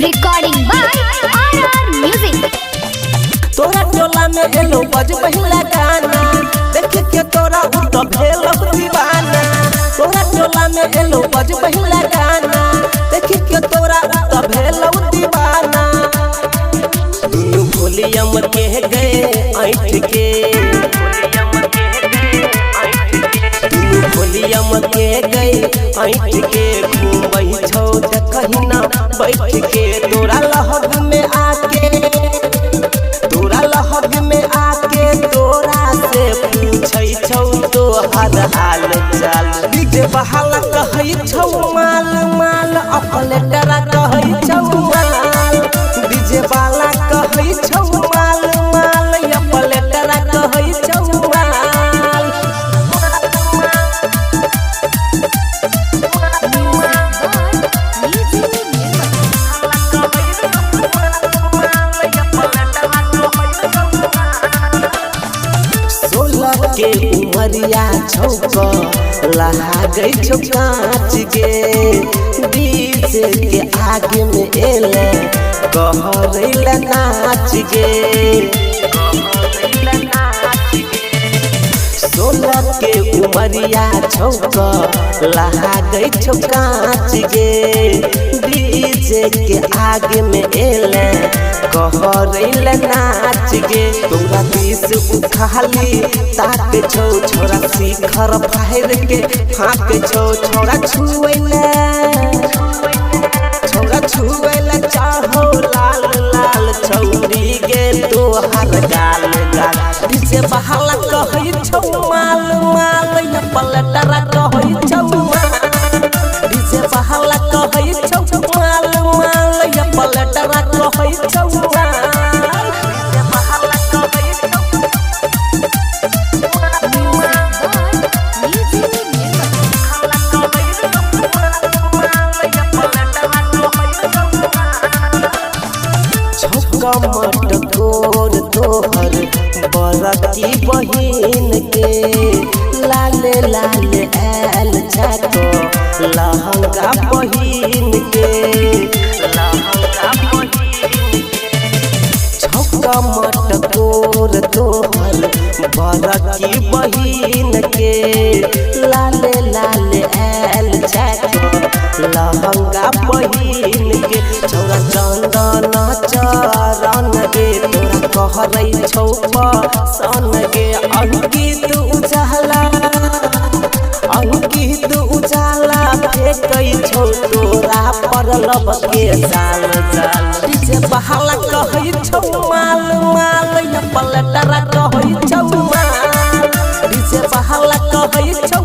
Recording by RR music. तोरा टोला में एलो बज पहिला गाना देख के तोरा उत भेल दीवाना। तोरा टोला में एलो बज पहिला गाना देख के तोरा उत भेल दीवाना। दुनु भोलियम के गए ऐठ के दुनु भोलियम के गए ऐठ के घूमई छौ कहीं ना बैठ के। तोरा लहग में आके तोरा से पूछै छौ तो हर हाल चाल। डीजे बहाला कहै छौ माल माल ऑपरेटर कहै छौ माल। डीजे वाला कहै छौ माल माल ऑपरेटर कहै छौ माल। के उमरिया छौक लहा गई छौ कांच के। डीजे के आगे में एले कहरैला नाच गे। 16 के उमरिया छौक लहा गई छौ कांच गे। डीजे के आगे में एले कहरैला नाच गे। तोरा बीस उखाली ताक छौ छोरा शिखर फायर के फाक छौ। छोरा छुएला चाहो लाल लाल छौरी गे तोहर गाल गाल। डीजे बहाला कहै छौ माल माल ऑपरेटर कहै छौ माल। डीजे बहाला कहै छौ माल माल ऑपरेटर कहै छौ माल। मटकोर तोहर बरकी बहिन के लाले लाले ऐल छको लहंगा बहिन के। छौका मटकोर तोहर बरकी बहिन के लाले लाले ऐल छको लहंगा बहिन के। छौरा चंदन चरण गे तोरा कहरै छौ पसन गे। अंकित उजाला फेकै छौ तोरा पर लब के जाल जाल। डीजे बहाला कहै छौ माल माल ऑपरेटर कहै छौ माल। डीजे बहाला कहै छौ